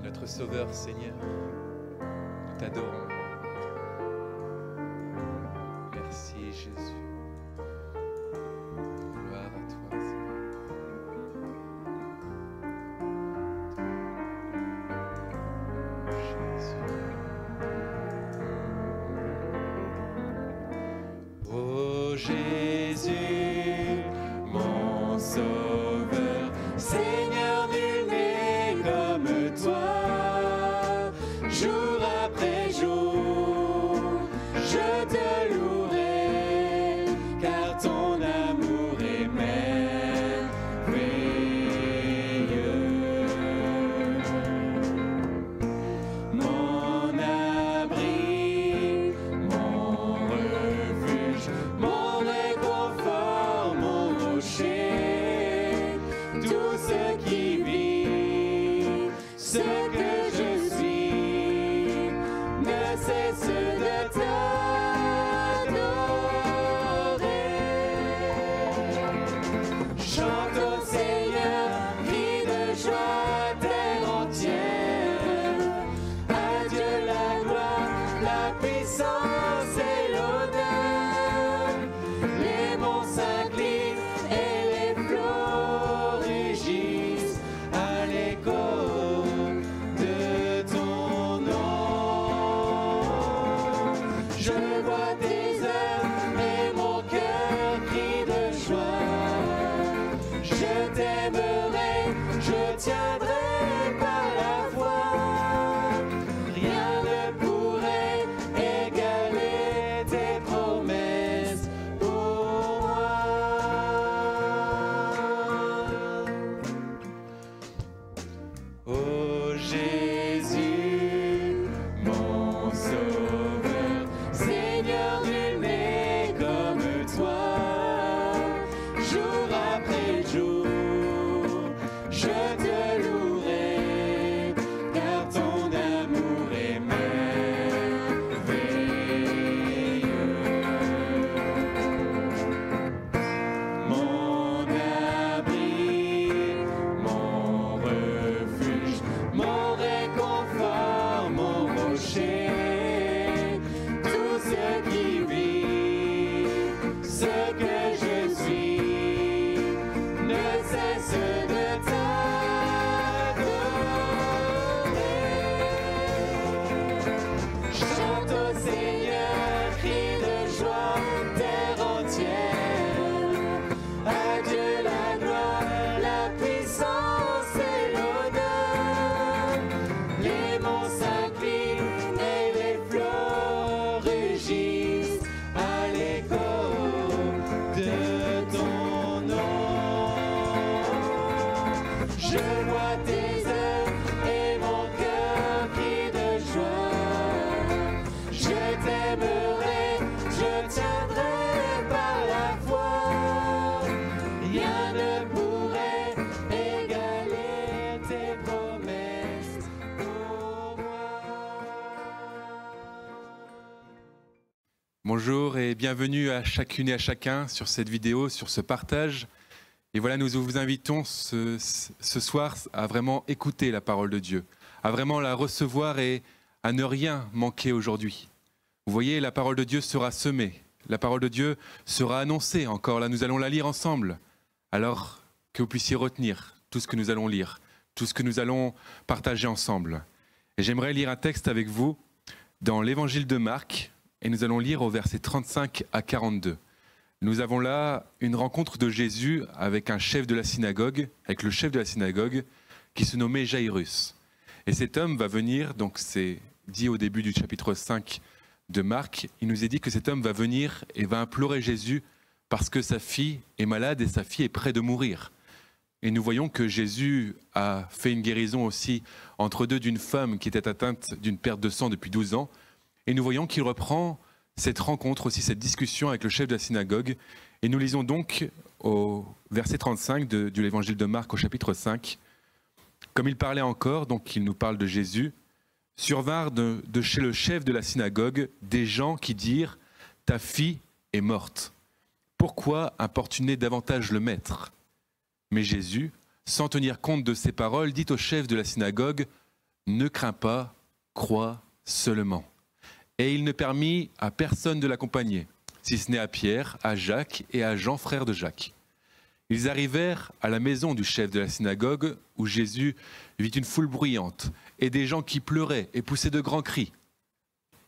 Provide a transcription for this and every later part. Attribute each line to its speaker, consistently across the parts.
Speaker 1: notre Sauveur, Seigneur. Nous t'adorons. Merci Jésus. Gloire à toi, Seigneur. Oh Jésus, mon Sauveur, Seigneur, nul n'est comme toi. Jour après jour, je te louerai, car ton amour est merveilleux. Mon abri, mon refuge, mon réconfort, mon rocher, tout ce qui vit, ce que je suis, ne cesse de t'adorer. Chante au Seigneur, crie de joie, terre entière. À Dieu la gloire, la puissance et l'honneur. Les monts s'inclinent et les flots rugissent à l'écho de ton nom. Je vois tes œuvres et mon cœur crie de joie. Je t'aimerai, je tiendrai par la foi. Rien ne pourrait égaler tes promesses pour moi. Oh Jésus, mon Sauveur, Seigneur, nul n'est comme toi. Jour après jour, je te louerai, car ton amour est merveilleux. Mon abri, mon refuge, mon réconfort, mon rocher, tout ce qui vit, ce que je suis, ne cesse de t'adorer. Chante au Seigneur, crie de joie, terre entière. À Dieu la gloire, la puissance et l'honneur. Les monts s'inclinent et les flots rugissent à l'écho de ton nom. Je vois tes œuvres et mon cœur crie de joie. Je t'aimerai, je tiendrai par la foi. Rien ne pourrait égaler tes promesses pour moi.
Speaker 2: Bonjour et bienvenue à chacune et à chacun sur cette vidéo, sur ce partage. Et voilà, nous vous invitons ce soir à vraiment écouter la parole de Dieu, à vraiment la recevoir et à ne rien manquer aujourd'hui. Vous voyez, la parole de Dieu sera semée, la parole de Dieu sera annoncée encore. Là, nous allons la lire ensemble. Alors que vous puissiez retenir tout ce que nous allons lire, tout ce que nous allons partager ensemble. Et j'aimerais lire un texte avec vous dans l'évangile de Marc, et nous allons lire au verset 35 à 42. Nous avons là une rencontre de Jésus avec un chef de la synagogue, avec le chef de la synagogue, qui se nommait Jairus. Et cet homme va venir, donc c'est dit au début du chapitre 5 de Marc, il nous est dit que cet homme va venir et va implorer Jésus parce que sa fille est malade et sa fille est près de mourir. Et nous voyons que Jésus a fait une guérison aussi entre deux d'une femme qui était atteinte d'une perte de sang depuis 12 ans. Et nous voyons qu'il reprend cette rencontre aussi, cette discussion avec le chef de la synagogue. Et nous lisons donc au verset 35 de l'évangile de Marc au chapitre 5. Comme il parlait encore, donc il nous parle de Jésus, survinrent de chez le chef de la synagogue des gens qui dirent « Ta fille est morte. Pourquoi importuner davantage le maître ?» Mais Jésus, sans tenir compte de ces paroles, dit au chef de la synagogue ne crains pas, crois seulement. Et il ne permit à personne de l'accompagner, si ce n'est à Pierre, à Jacques et à Jean, frère de Jacques. Ils arrivèrent à la maison du chef de la synagogue, où Jésus vit une foule bruyante et des gens qui pleuraient et poussaient de grands cris.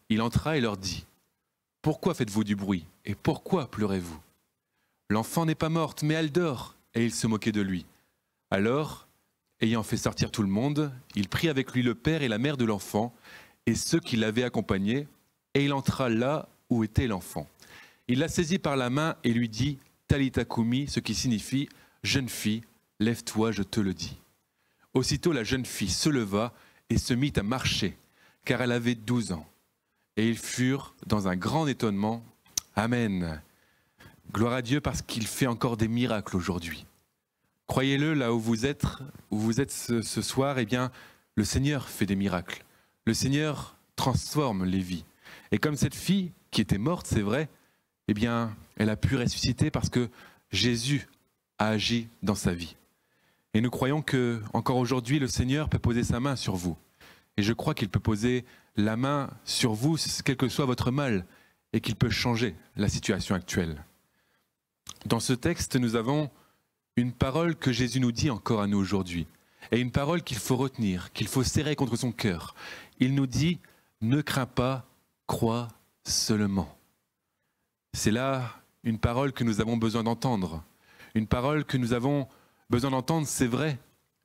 Speaker 2: Il entra et leur dit : « Pourquoi faites-vous du bruit et pourquoi pleurez-vous ? L'enfant n'est pas morte, mais elle dort. » Et ils se moquaient de lui. Alors, ayant fait sortir tout le monde, il prit avec lui le père et la mère de l'enfant et ceux qui l'avaient accompagné, et il entra là où était l'enfant. Il la saisit par la main et lui dit : « Talitha koumi », ce qui signifie : « Jeune fille, lève-toi, je te le dis. » Aussitôt la jeune fille se leva et se mit à marcher, car elle avait 12 ans. Et ils furent dans un grand étonnement. Amen. Gloire à Dieu parce qu'il fait encore des miracles aujourd'hui. Croyez-le, là où vous êtes ce soir, eh bien, le Seigneur fait des miracles. Le Seigneur transforme les vies. Et comme cette fille qui était morte, c'est vrai, eh bien, elle a pu ressusciter parce que Jésus a agi dans sa vie. Et nous croyons que encore aujourd'hui, le Seigneur peut poser sa main sur vous. Et je crois qu'il peut poser la main sur vous, quel que soit votre mal, et qu'il peut changer la situation actuelle. Dans ce texte, nous avons une parole que Jésus nous dit encore à nous aujourd'hui, et une parole qu'il faut retenir, qu'il faut serrer contre son cœur. Il nous dit : ne crains pas, crois seulement. C'est là une parole que nous avons besoin d'entendre. Une parole que nous avons besoin d'entendre, c'est vrai,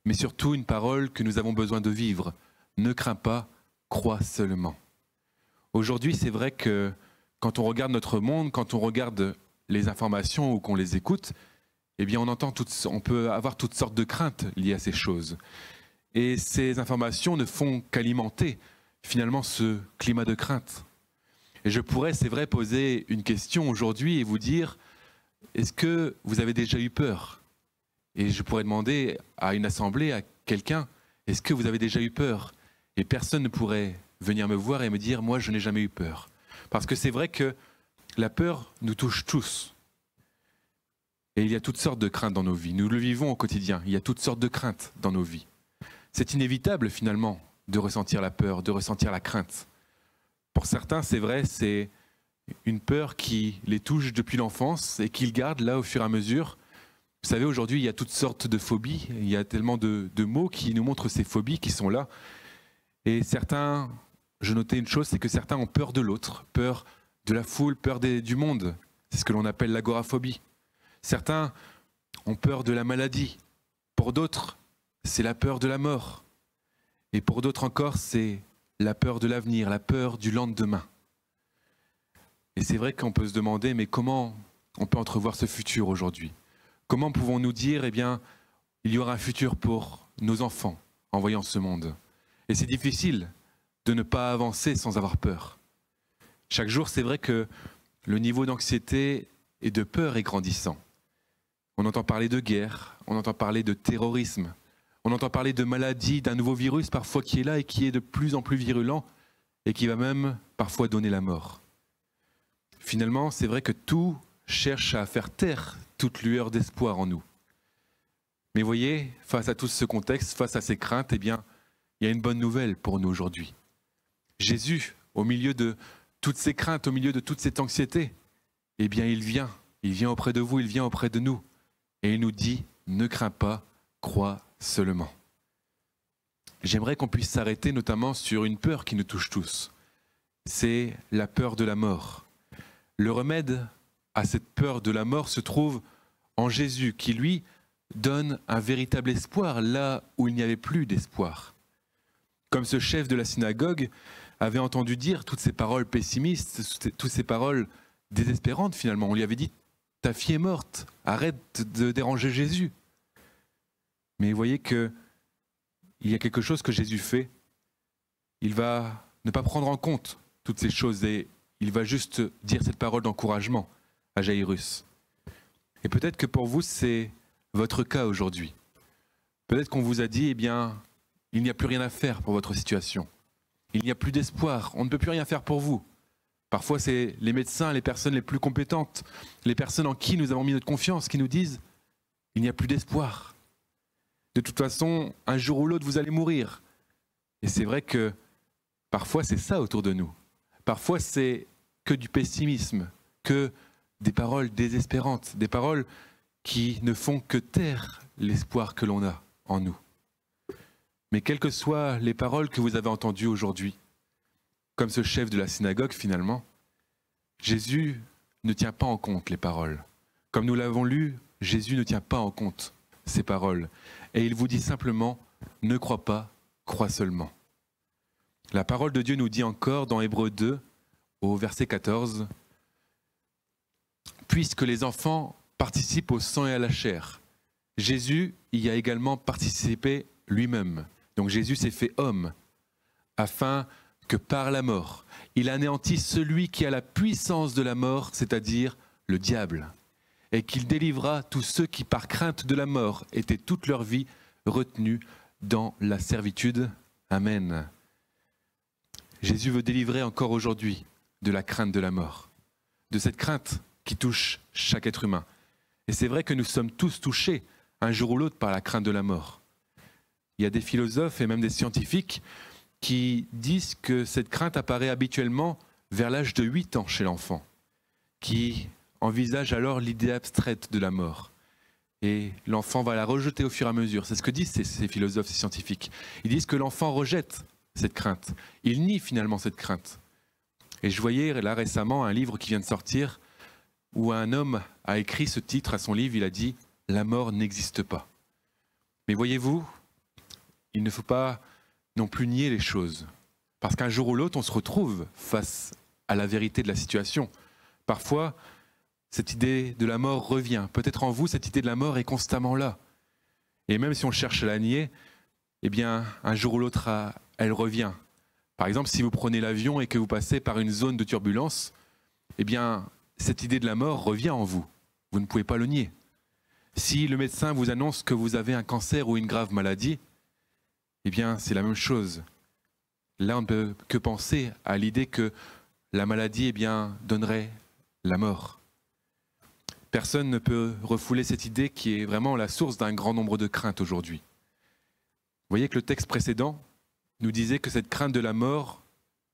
Speaker 2: mais surtout une parole que nous avons besoin de vivre. Ne crains pas, crois seulement. Aujourd'hui, c'est vrai que quand on regarde notre monde, quand on regarde les informations ou qu'on les écoute, eh bien on peut avoir toutes sortes de craintes liées à ces choses. Et ces informations ne font qu'alimenter finalement ce climat de crainte. Et je pourrais, c'est vrai, poser une question aujourd'hui et vous dire : est-ce que vous avez déjà eu peur ? Et je pourrais demander à une assemblée, à quelqu'un : est-ce que vous avez déjà eu peur ? Et personne ne pourrait venir me voir et me dire : moi, je n'ai jamais eu peur. Parce que c'est vrai que la peur nous touche tous. Et il y a toutes sortes de craintes dans nos vies. Nous le vivons au quotidien. Il y a toutes sortes de craintes dans nos vies. C'est inévitable finalement de ressentir la peur, de ressentir la crainte. Pour certains, c'est vrai, c'est une peur qui les touche depuis l'enfance et qu'ils gardent là au fur et à mesure. Vous savez, aujourd'hui, il y a toutes sortes de phobies. Il y a tellement de mots qui nous montrent ces phobies qui sont là. Et certains, je notais une chose, c'est que certains ont peur de l'autre, peur de la foule, peur du monde. C'est ce que l'on appelle l'agoraphobie. Certains ont peur de la maladie. Pour d'autres, c'est la peur de la mort. Et pour d'autres encore, c'est la peur de l'avenir, la peur du lendemain. Et c'est vrai qu'on peut se demander, mais comment on peut entrevoir ce futur aujourd'hui ? Comment pouvons-nous dire, eh bien, il y aura un futur pour nos enfants en voyant ce monde ? Et c'est difficile de ne pas avancer sans avoir peur. Chaque jour, c'est vrai que le niveau d'anxiété et de peur est grandissant. On entend parler de guerre, on entend parler de terrorisme, on entend parler de maladies, d'un nouveau virus parfois qui est là et qui est de plus en plus virulent et qui va même parfois donner la mort. Finalement, c'est vrai que tout cherche à faire taire toute lueur d'espoir en nous. Mais voyez, face à tout ce contexte, face à ces craintes, eh bien, il y a une bonne nouvelle pour nous aujourd'hui. Jésus, au milieu de toutes ces craintes, au milieu de toute cette anxiété, eh bien, il vient auprès de vous, il vient auprès de nous. Et il nous dit : ne crains pas, crois seulement. J'aimerais qu'on puisse s'arrêter notamment sur une peur qui nous touche tous. C'est la peur de la mort. Le remède à cette peur de la mort se trouve en Jésus, qui lui donne un véritable espoir là où il n'y avait plus d'espoir. Comme ce chef de la synagogue avait entendu dire toutes ces paroles pessimistes, toutes ces paroles désespérantes finalement. On lui avait dit : ta fille est morte, arrête de déranger Jésus. Mais vous voyez qu'il y a quelque chose que Jésus fait. Il va ne pas prendre en compte toutes ces choses et il va juste dire cette parole d'encouragement à Jaïrus. Et peut-être que pour vous, c'est votre cas aujourd'hui. Peut-être qu'on vous a dit, eh bien, il n'y a plus rien à faire pour votre situation. Il n'y a plus d'espoir, on ne peut plus rien faire pour vous. Parfois, c'est les médecins, les personnes les plus compétentes, les personnes en qui nous avons mis notre confiance, qui nous disent « il n'y a plus d'espoir. De toute façon, un jour ou l'autre, vous allez mourir. Et c'est vrai que parfois c'est ça autour de nous. Parfois c'est que du pessimisme, que des paroles désespérantes, des paroles qui ne font que taire l'espoir que l'on a en nous. Mais quelles que soient les paroles que vous avez entendues aujourd'hui, comme ce chef de la synagogue finalement, Jésus ne tient pas en compte les paroles. Comme nous l'avons lu, Jésus ne tient pas en compte ces paroles. Et il vous dit simplement, ne crois pas, crois seulement. La parole de Dieu nous dit encore dans Hébreux 2, au verset 14, « Puisque les enfants participent au sang et à la chair, Jésus y a également participé lui-même. » Donc Jésus s'est fait homme, afin que par la mort, il anéantisse celui qui a la puissance de la mort, c'est-à-dire le diable, et qu'il délivra tous ceux qui, par crainte de la mort, étaient toute leur vie retenus dans la servitude. Amen. Jésus veut délivrer encore aujourd'hui de la crainte de la mort, de cette crainte qui touche chaque être humain. Et c'est vrai que nous sommes tous touchés, un jour ou l'autre, par la crainte de la mort. Il y a des philosophes et même des scientifiques qui disent que cette crainte apparaît habituellement vers l'âge de 8 ans chez l'enfant, qui envisage alors l'idée abstraite de la mort. Et l'enfant va la rejeter au fur et à mesure. C'est ce que disent ces philosophes et scientifiques. Ils disent que l'enfant rejette cette crainte. Il nie finalement cette crainte. Et je voyais là récemment un livre qui vient de sortir où un homme a écrit ce titre à son livre, il a dit « La mort n'existe pas ». Mais voyez-vous, il ne faut pas non plus nier les choses. Parce qu'un jour ou l'autre, on se retrouve face à la vérité de la situation. Parfois, cette idée de la mort revient. Peut-être en vous, cette idée de la mort est constamment là. Et même si on cherche à la nier, eh bien, un jour ou l'autre, elle revient. Par exemple, si vous prenez l'avion et que vous passez par une zone de turbulence, eh bien, cette idée de la mort revient en vous. Vous ne pouvez pas le nier. Si le médecin vous annonce que vous avez un cancer ou une grave maladie, eh bien, c'est la même chose. Là, on ne peut que penser à l'idée que la maladie, eh bien, donnerait la mort. Personne ne peut refouler cette idée qui est vraiment la source d'un grand nombre de craintes aujourd'hui. Vous voyez que le texte précédent nous disait que cette crainte de la mort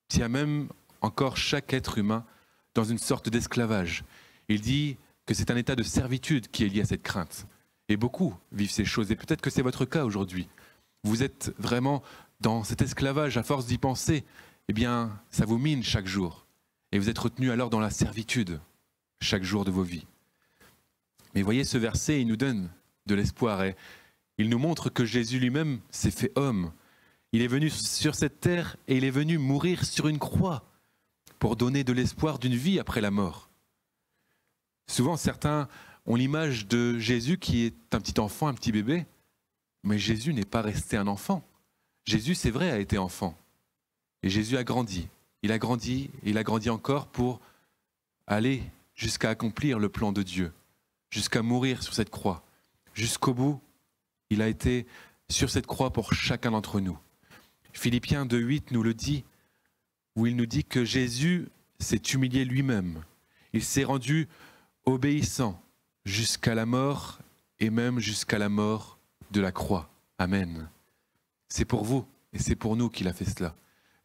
Speaker 2: tient même encore chaque être humain dans une sorte d'esclavage. Il dit que c'est un état de servitude qui est lié à cette crainte. Et beaucoup vivent ces choses. Et peut-être que c'est votre cas aujourd'hui. Vous êtes vraiment dans cet esclavage, à force d'y penser, eh bien, ça vous mine chaque jour. Et vous êtes retenu alors dans la servitude chaque jour de vos vies. Mais voyez, ce verset, il nous donne de l'espoir et il nous montre que Jésus lui-même s'est fait homme. Il est venu sur cette terre et il est venu mourir sur une croix pour donner de l'espoir d'une vie après la mort. Souvent, certains ont l'image de Jésus qui est un petit enfant, un petit bébé, mais Jésus n'est pas resté un enfant. Jésus, c'est vrai, a été enfant. Et Jésus a grandi. Il a grandi, et il a grandi encore pour aller jusqu'à accomplir le plan de Dieu, jusqu'à mourir sur cette croix. Jusqu'au bout, il a été sur cette croix pour chacun d'entre nous. Philippiens 2,8 nous le dit, où il nous dit que Jésus s'est humilié lui-même. Il s'est rendu obéissant jusqu'à la mort et même jusqu'à la mort de la croix. Amen. C'est pour vous et c'est pour nous qu'il a fait cela.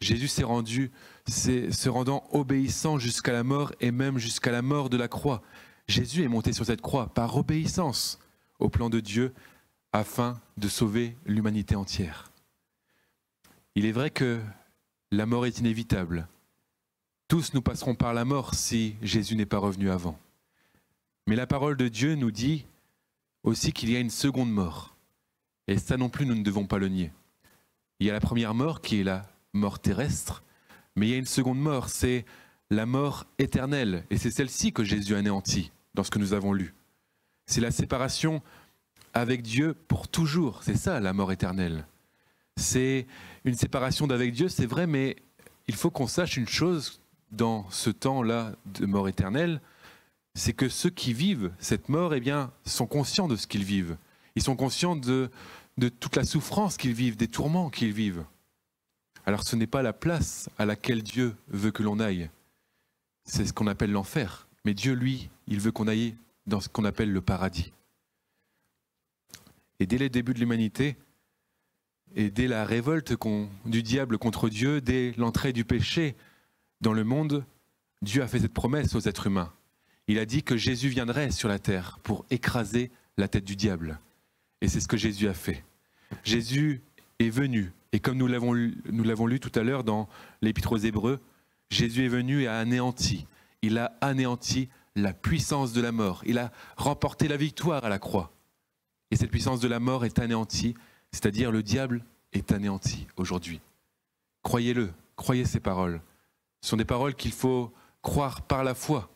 Speaker 2: Jésus s'est rendu, se rendant obéissant jusqu'à la mort et même jusqu'à la mort de la croix. Jésus est monté sur cette croix par obéissance au plan de Dieu afin de sauver l'humanité entière. Il est vrai que la mort est inévitable. Tous nous passerons par la mort si Jésus n'est pas revenu avant. Mais la parole de Dieu nous dit aussi qu'il y a une seconde mort. Et ça non plus, nous ne devons pas le nier. Il y a la première mort qui est la mort terrestre, mais il y a une seconde mort, c'est la mort éternelle. Et c'est celle-ci que Jésus a anéantie dans ce que nous avons lu. C'est la séparation avec Dieu pour toujours. C'est ça la mort éternelle. C'est une séparation d'avec Dieu, c'est vrai, mais il faut qu'on sache une chose dans ce temps-là de mort éternelle, c'est que ceux qui vivent cette mort, eh bien, sont conscients de ce qu'ils vivent. Ils sont conscients de toute la souffrance qu'ils vivent, des tourments qu'ils vivent. Alors ce n'est pas la place à laquelle Dieu veut que l'on aille. C'est ce qu'on appelle l'enfer. Mais Dieu, lui, il veut qu'on aille dans ce qu'on appelle le paradis. Et dès les débuts de l'humanité, Et dès la révolte du diable contre Dieu, dès l'entrée du péché dans le monde, Dieu a fait cette promesse aux êtres humains. Il a dit que Jésus viendrait sur la terre pour écraser la tête du diable. Et c'est ce que Jésus a fait. Jésus est venu, et comme nous l'avons lu tout à l'heure dans l'Épître aux Hébreux, Jésus est venu et a anéanti. Il a anéanti la puissance de la mort. Il a remporté la victoire à la croix. Et cette puissance de la mort est anéantie, c'est-à-dire le diable est anéanti aujourd'hui. Croyez-le, croyez ces paroles. Ce sont des paroles qu'il faut croire par la foi.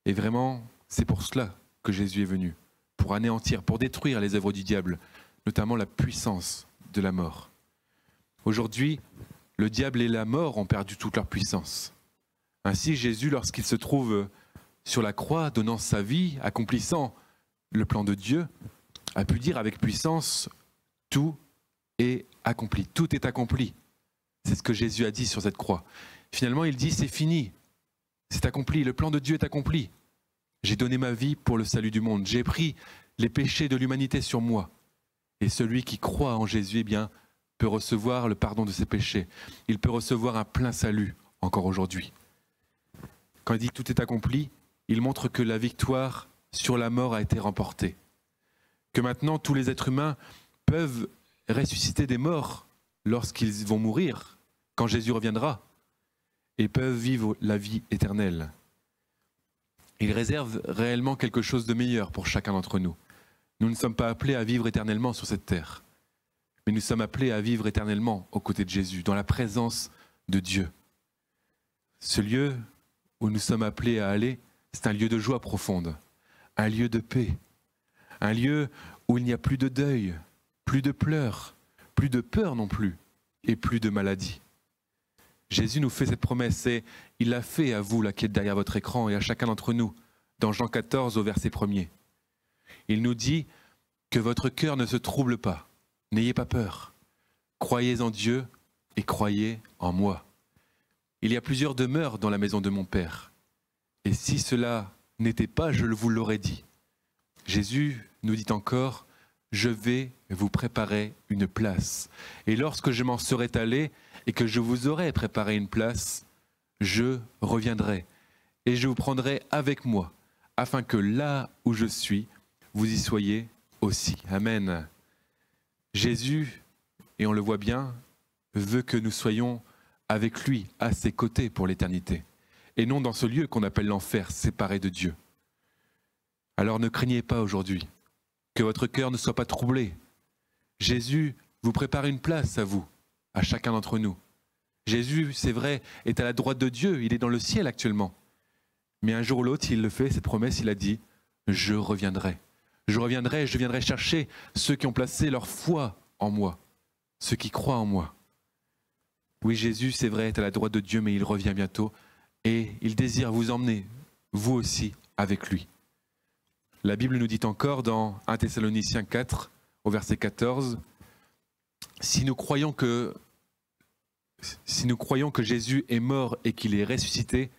Speaker 2: Et vraiment, c'est pour cela que Jésus est venu, pour anéantir, pour détruire les œuvres du diable, notamment la puissance de la mort. Aujourd'hui, le diable et la mort ont perdu toute leur puissance. Ainsi, Jésus, lorsqu'il se trouve sur la croix, donnant sa vie, accomplissant le plan de Dieu, a pu dire avec puissance, tout est accompli, tout est accompli. C'est ce que Jésus a dit sur cette croix. Finalement, il dit, c'est fini, c'est accompli, le plan de Dieu est accompli. J'ai donné ma vie pour le salut du monde, j'ai pris les péchés de l'humanité sur moi. Et celui qui croit en Jésus, eh bien, peut recevoir le pardon de ses péchés. Il peut recevoir un plein salut encore aujourd'hui. Quand il dit tout est accompli, il montre que la victoire sur la mort a été remportée. Que maintenant tous les êtres humains peuvent ressusciter des morts lorsqu'ils vont mourir, quand Jésus reviendra, et peuvent vivre la vie éternelle. Il réserve réellement quelque chose de meilleur pour chacun d'entre nous. Nous ne sommes pas appelés à vivre éternellement sur cette terre, mais nous sommes appelés à vivre éternellement aux côtés de Jésus, dans la présence de Dieu. Ce lieu où nous sommes appelés à aller, c'est un lieu de joie profonde, un lieu de paix, un lieu où il n'y a plus de deuil, plus de pleurs, plus de peur non plus, et plus de maladie. Jésus nous fait cette promesse et il l'a fait à vous là qui êtes derrière votre écran et à chacun d'entre nous, dans Jean 14 au verset 1er. Il nous dit que votre cœur ne se trouble pas, n'ayez pas peur, croyez en Dieu et croyez en moi. Il y a plusieurs demeures dans la maison de mon Père. Et si cela n'était pas, je vous l'aurais dit. Jésus nous dit encore, je vais vous préparer une place. Et lorsque je m'en serai allé et que je vous aurai préparé une place, je reviendrai et je vous prendrai avec moi, afin que là où je suis, vous y soyez aussi. Amen. Jésus, et on le voit bien, veut que nous soyons avec lui, à ses côtés pour l'éternité, et non dans ce lieu qu'on appelle l'enfer, séparé de Dieu. Alors ne craignez pas aujourd'hui, que votre cœur ne soit pas troublé. Jésus vous prépare une place à vous, à chacun d'entre nous. Jésus, c'est vrai, est à la droite de Dieu, il est dans le ciel actuellement. Mais un jour ou l'autre, il le fait, cette promesse, il a dit, je reviendrai. Je reviendrai, je viendrai chercher ceux qui ont placé leur foi en moi, ceux qui croient en moi. Oui, Jésus, c'est vrai, est à la droite de Dieu, mais il revient bientôt et il désire vous emmener, vous aussi, avec lui. La Bible nous dit encore dans 1 Thessaloniciens 4, au verset 14, si nous croyons que Jésus est mort et qu'il est ressuscité,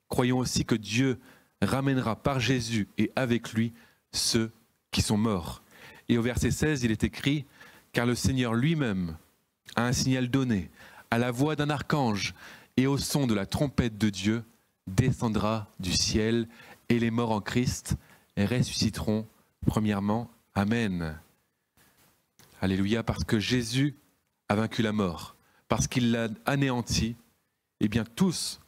Speaker 2: croyons aussi que Dieu ramènera par Jésus et avec lui ceux qui sont morts. Et au verset 16, il est écrit, car le Seigneur lui-même a un signal donné, à la voix d'un archange et au son de la trompette de Dieu, descendra du ciel et les morts en Christ ressusciteront premièrement. Amen. Alléluia, parce que Jésus a vaincu la mort, parce qu'il l'a anéanti, eh bien tous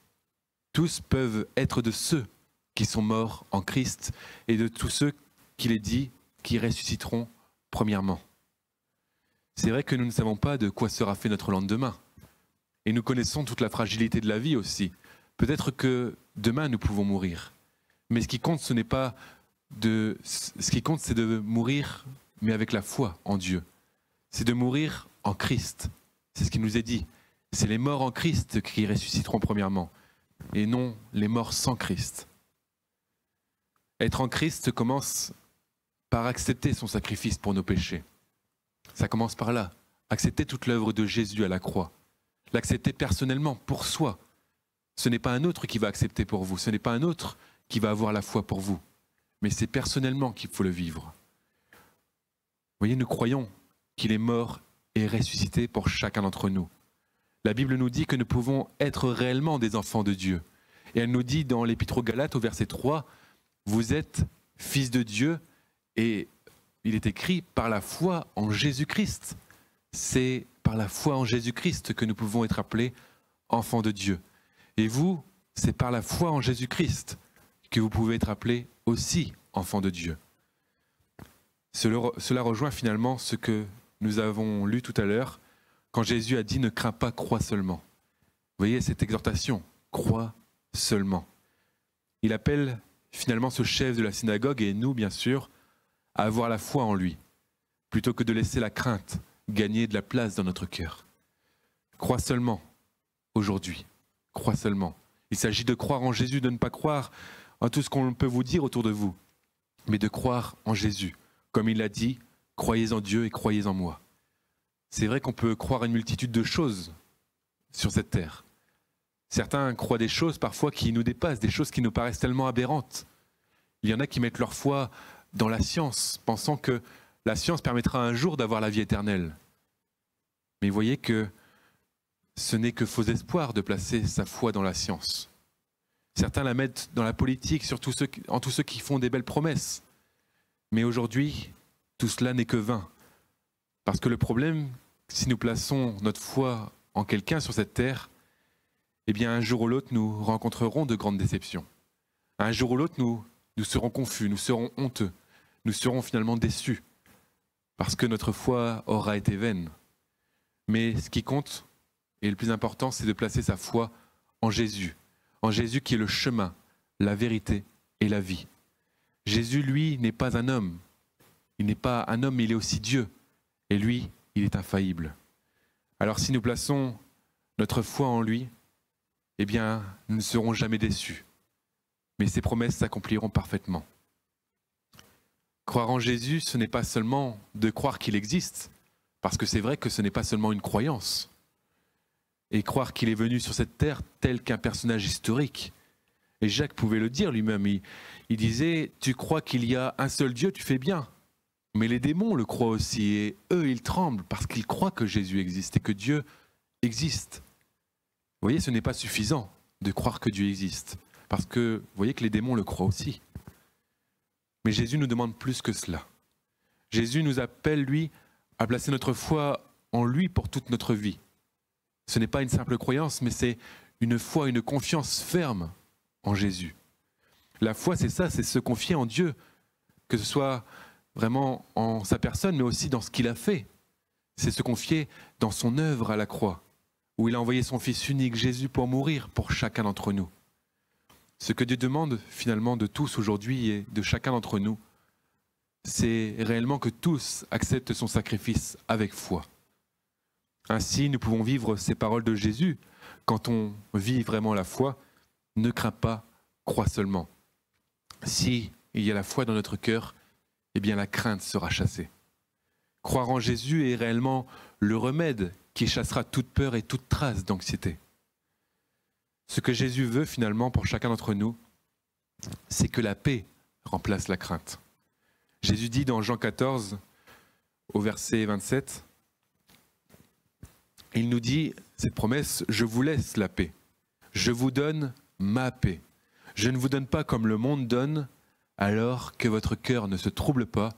Speaker 2: peuvent être de ceux qui sont morts en Christ et de tous ceux qu'il est dit qui ressusciteront premièrement. C'est vrai que nous ne savons pas de quoi sera fait notre lendemain. Et nous connaissons toute la fragilité de la vie aussi. Peut-être que demain nous pouvons mourir. Mais ce qui compte, c'est de mourir, mais avec la foi en Dieu. C'est de mourir en Christ. C'est ce qui nous est dit. C'est les morts en Christ qui ressusciteront premièrement, et non les morts sans Christ. Être en Christ commence par accepter son sacrifice pour nos péchés. Ça commence par là. Accepter toute l'œuvre de Jésus à la croix. L'accepter personnellement, pour soi. Ce n'est pas un autre qui va accepter pour vous. Ce n'est pas un autre qui va avoir la foi pour vous. Mais c'est personnellement qu'il faut le vivre. Vous voyez, nous croyons qu'il est mort est ressuscité pour chacun d'entre nous. La Bible nous dit que nous pouvons être réellement des enfants de Dieu. Et elle nous dit dans l'Épître aux Galates au verset 3, « Vous êtes fils de Dieu » et il est écrit « par la foi en Jésus-Christ ». C'est par la foi en Jésus-Christ que nous pouvons être appelés enfants de Dieu. Et vous, c'est par la foi en Jésus-Christ que vous pouvez être appelés aussi enfants de Dieu. Cela rejoint finalement ce que nous avons lu tout à l'heure, quand Jésus a dit « Ne crains pas, crois seulement ». Vous voyez cette exhortation, « Crois seulement ». Il appelle finalement ce chef de la synagogue, et nous bien sûr, à avoir la foi en lui, plutôt que de laisser la crainte gagner de la place dans notre cœur. Crois seulement aujourd'hui, crois seulement. Il s'agit de croire en Jésus, de ne pas croire en tout ce qu'on peut vous dire autour de vous, mais de croire en Jésus. Comme il l'a dit, croyez en Dieu et croyez en moi. C'est vrai qu'on peut croire une multitude de choses sur cette terre. Certains croient des choses parfois qui nous dépassent, des choses qui nous paraissent tellement aberrantes. Il y en a qui mettent leur foi dans la science, pensant que la science permettra un jour d'avoir la vie éternelle. Mais vous voyez que ce n'est que faux espoir de placer sa foi dans la science. Certains la mettent dans la politique, surtout en tous ceux qui font des belles promesses. Mais aujourd'hui, tout cela n'est que vain. Parce que le problème, si nous plaçons notre foi en quelqu'un sur cette terre, eh bien un jour ou l'autre, nous rencontrerons de grandes déceptions. Un jour ou l'autre, nous serons confus, nous serons honteux, nous serons finalement déçus, parce que notre foi aura été vaine. Mais ce qui compte, et le plus important, c'est de placer sa foi en Jésus qui est le chemin, la vérité et la vie. Jésus, lui, n'est pas un homme. Il n'est pas un homme, mais il est aussi Dieu. Et lui, il est infaillible. Alors si nous plaçons notre foi en lui, eh bien, nous ne serons jamais déçus. Mais ses promesses s'accompliront parfaitement. Croire en Jésus, ce n'est pas seulement de croire qu'il existe, parce que c'est vrai que ce n'est pas seulement une croyance. Et croire qu'il est venu sur cette terre tel qu'un personnage historique. Et Jacques pouvait le dire lui-même, il disait « Tu crois qu'il y a un seul Dieu, tu fais bien. Mais les démons le croient aussi, et eux, ils tremblent parce qu'ils croient que Jésus existe et que Dieu existe. » Vous voyez, ce n'est pas suffisant de croire que Dieu existe, parce que vous voyez que les démons le croient aussi. Mais Jésus nous demande plus que cela. Jésus nous appelle, lui, à placer notre foi en lui pour toute notre vie. Ce n'est pas une simple croyance, mais c'est une foi, une confiance ferme en Jésus. La foi, c'est ça, c'est se confier en Dieu, que ce soit vraiment en sa personne, mais aussi dans ce qu'il a fait. C'est se confier dans son œuvre à la croix, où il a envoyé son Fils unique, Jésus, pour mourir pour chacun d'entre nous. Ce que Dieu demande finalement de tous aujourd'hui et de chacun d'entre nous, c'est réellement que tous acceptent son sacrifice avec foi. Ainsi, nous pouvons vivre ces paroles de Jésus quand on vit vraiment la foi. Ne crains pas, crois seulement. Si il y a la foi dans notre cœur, eh bien la crainte sera chassée. Croire en Jésus est réellement le remède qui chassera toute peur et toute trace d'anxiété. Ce que Jésus veut finalement pour chacun d'entre nous, c'est que la paix remplace la crainte. Jésus dit dans Jean 14, au verset 27, il nous dit cette promesse, « Je vous laisse la paix, je vous donne ma paix. Je ne vous donne pas comme le monde donne, alors que votre cœur ne se trouble pas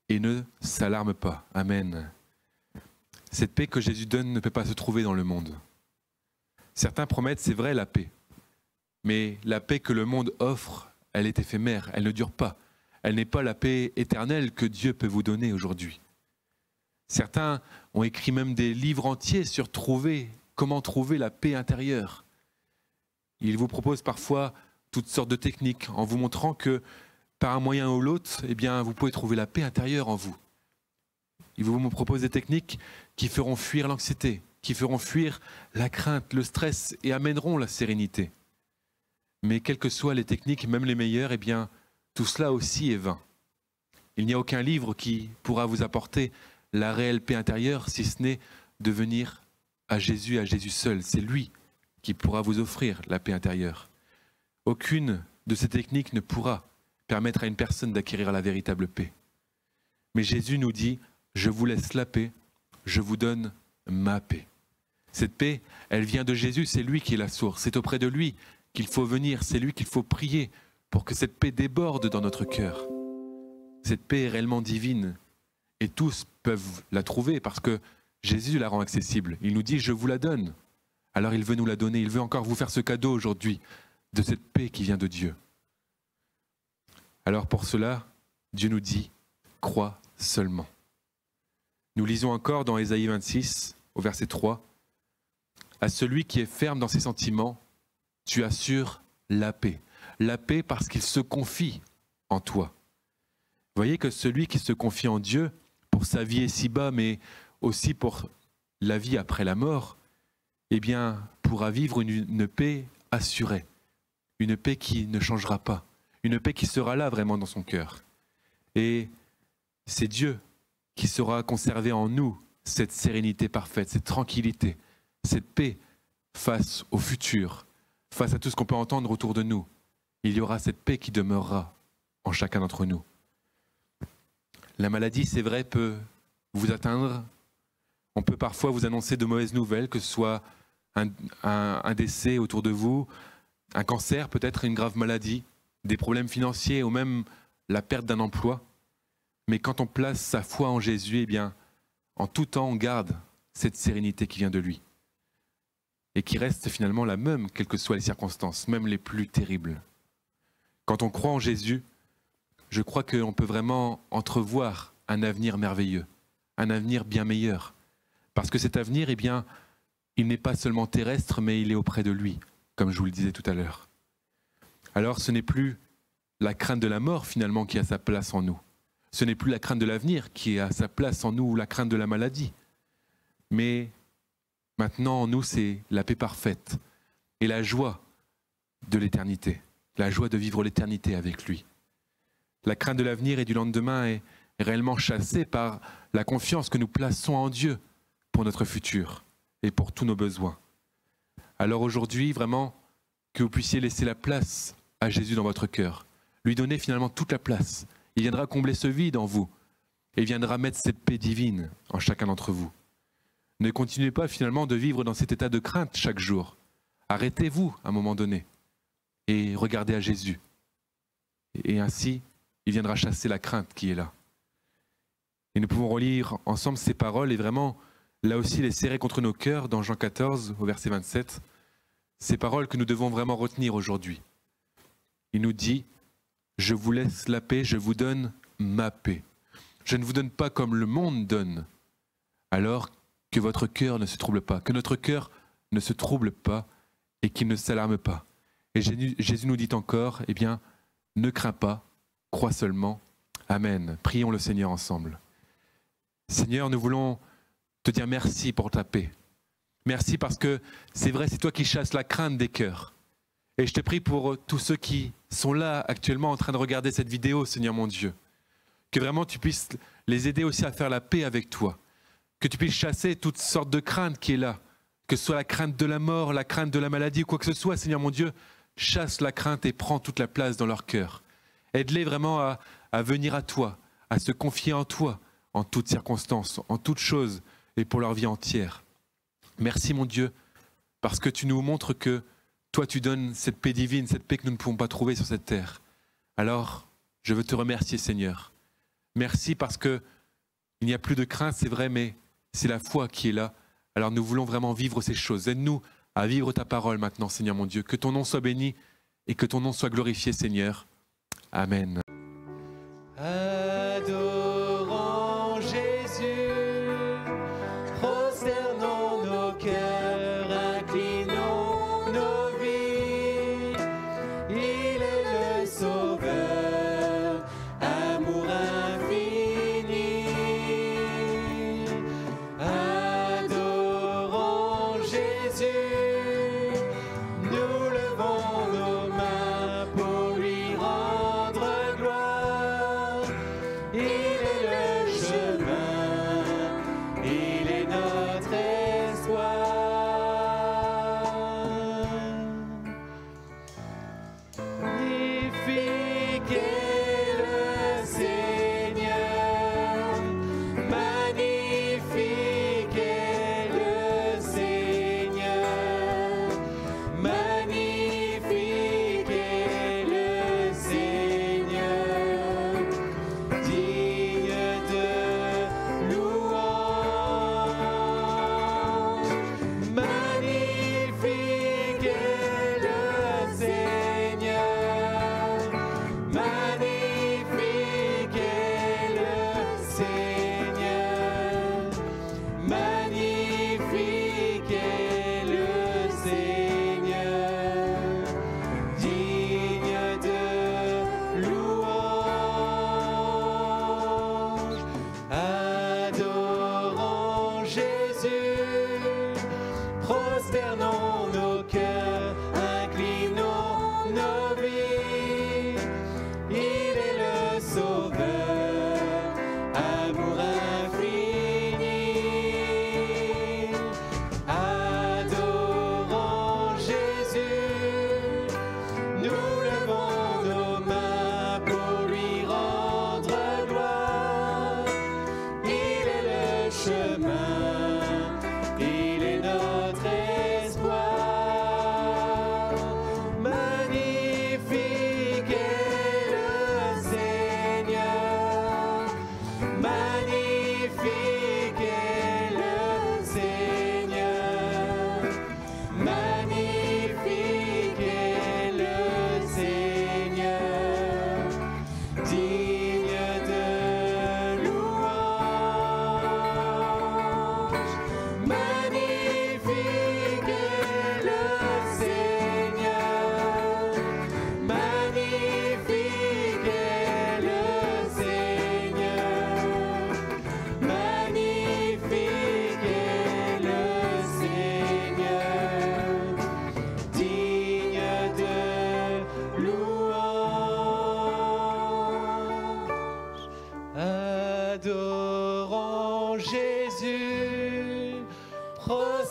Speaker 2: et ne s'alarme pas. » Amen. Cette paix que Jésus donne ne peut pas se trouver dans le monde. Certains promettent, c'est vrai, la paix. Mais la paix que le monde offre, elle est éphémère, elle ne dure pas. Elle n'est pas la paix éternelle que Dieu peut vous donner aujourd'hui. Certains ont écrit même des livres entiers sur comment trouver la paix intérieure. Ils vous proposent parfois toutes sortes de techniques en vous montrant que par un moyen ou l'autre, eh bien, vous pouvez trouver la paix intérieure en vous. Ils vous proposent des techniques qui feront fuir l'anxiété, qui feront fuir la crainte, le stress et amèneront la sérénité. Mais quelles que soient les techniques, même les meilleures, eh bien, tout cela aussi est vain. Il n'y a aucun livre qui pourra vous apporter la réelle paix intérieure, si ce n'est de venir à Jésus seul. C'est lui qui pourra vous offrir la paix intérieure. Aucune de ces techniques ne pourra permettre à une personne d'acquérir la véritable paix. Mais Jésus nous dit, je vous laisse la paix, je vous donne ma paix. Cette paix, elle vient de Jésus, c'est lui qui est la source. C'est auprès de lui qu'il faut venir, c'est lui qu'il faut prier pour que cette paix déborde dans notre cœur. Cette paix est réellement divine et tous peuvent la trouver parce que Jésus la rend accessible. Il nous dit « je vous la donne ». Alors il veut nous la donner, il veut encore vous faire ce cadeau aujourd'hui de cette paix qui vient de Dieu. Alors pour cela, Dieu nous dit « crois seulement ». Nous lisons encore dans Ésaïe 26, au verset 3, « À celui qui est ferme dans ses sentiments, tu assures la paix. La paix parce qu'il se confie en toi. » Vous voyez que celui qui se confie en Dieu, pour sa vie ici-bas, mais aussi pour la vie après la mort, eh bien, pourra vivre une paix assurée, une paix qui ne changera pas, une paix qui sera là vraiment dans son cœur. Et c'est Dieu qui saura conserver en nous cette sérénité parfaite, cette tranquillité, cette paix face au futur, face à tout ce qu'on peut entendre autour de nous. Il y aura cette paix qui demeurera en chacun d'entre nous. La maladie, c'est vrai, peut vous atteindre. On peut parfois vous annoncer de mauvaises nouvelles, que ce soit un décès autour de vous, un cancer, peut-être une grave maladie, des problèmes financiers ou même la perte d'un emploi. Mais quand on place sa foi en Jésus, eh bien, en tout temps, on garde cette sérénité qui vient de lui et qui reste finalement la même, quelles que soient les circonstances, même les plus terribles. Quand on croit en Jésus, je crois qu'on peut vraiment entrevoir un avenir merveilleux, un avenir bien meilleur. Parce que cet avenir, eh bien, il n'est pas seulement terrestre, mais il est auprès de lui, comme je vous le disais tout à l'heure. Alors ce n'est plus la crainte de la mort finalement qui a sa place en nous. Ce n'est plus la crainte de l'avenir qui a sa place en nous, ou la crainte de la maladie. Mais maintenant en nous, c'est la paix parfaite et la joie de l'éternité, la joie de vivre l'éternité avec lui. La crainte de l'avenir et du lendemain est réellement chassée par la confiance que nous plaçons en Dieu pour notre futur et pour tous nos besoins. Alors aujourd'hui, vraiment, que vous puissiez laisser la place à Jésus dans votre cœur, lui donner finalement toute la place. Il viendra combler ce vide en vous et viendra mettre cette paix divine en chacun d'entre vous. Ne continuez pas finalement de vivre dans cet état de crainte chaque jour. Arrêtez-vous à un moment donné et regardez à Jésus. Et ainsi, il viendra chasser la crainte qui est là. Et nous pouvons relire ensemble ces paroles et vraiment, là aussi, les serrer contre nos cœurs dans Jean 14, au verset 27. Ces paroles que nous devons vraiment retenir aujourd'hui. Il nous dit « Je vous laisse la paix, je vous donne ma paix. Je ne vous donne pas comme le monde donne. Alors que votre cœur ne se trouble pas, que notre cœur ne se trouble pas et qu'il ne s'alarme pas. » Et Jésus nous dit encore, eh bien, ne crains pas, crois seulement. Amen. Prions le Seigneur ensemble. Seigneur, nous voulons te dire merci pour ta paix. Merci parce que c'est vrai, c'est toi qui chasses la crainte des cœurs. Et je te prie pour tous ceux qui sont là actuellement en train de regarder cette vidéo, Seigneur mon Dieu. Que vraiment tu puisses les aider aussi à faire la paix avec toi. Que tu puisses chasser toutes sortes de craintes qui est là. Que ce soit la crainte de la mort, la crainte de la maladie ou quoi que ce soit, Seigneur mon Dieu, chasse la crainte et prends toute la place dans leur cœur. Aide-les vraiment à venir à toi, à se confier en toi, en toutes circonstances, en toutes choses et pour leur vie entière. Merci mon Dieu, parce que tu nous montres que toi tu donnes cette paix divine, cette paix que nous ne pouvons pas trouver sur cette terre. Alors, je veux te remercier Seigneur. Merci parce que il n'y a plus de crainte, c'est vrai, mais c'est la foi qui est là. Alors nous voulons vraiment vivre ces choses. Aide-nous à vivre ta parole maintenant, Seigneur mon Dieu. Que ton nom soit béni et que ton nom soit glorifié, Seigneur. Amen.
Speaker 1: Adorons Jésus, prosternons nos cœurs, inclinons nos vies. Il est le Sauveur, amour infini. Adorons Jésus, nous levons nos mains pour lui rendre gloire.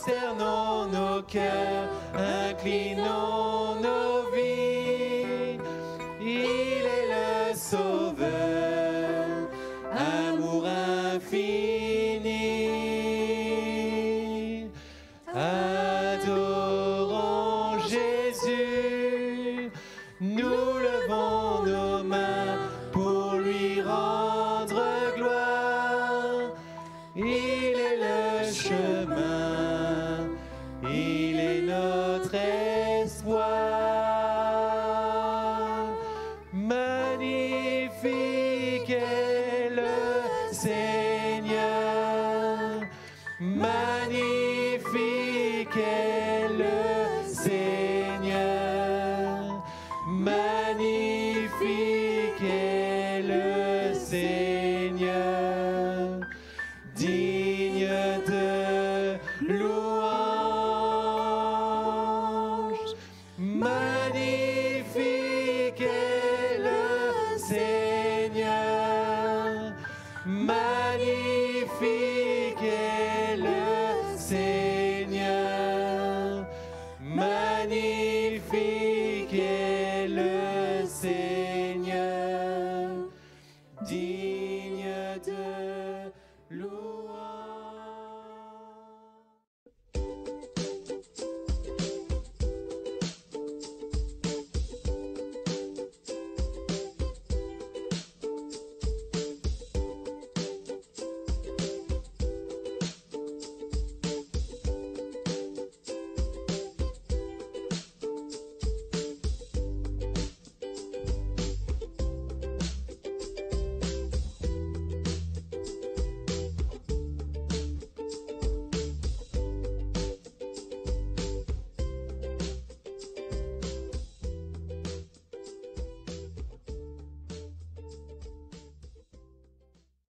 Speaker 1: prosternons nos cœurs, inclinons nos vies. Il est le Sauveur, amour infini. Adorons Jésus, nous levons nos mains pour lui rendre gloire. Il est le chemin, il est notre espoir. Magnifique est le Seigneur, magnifique est le Seigneur, magnifique est le Seigneur. Digne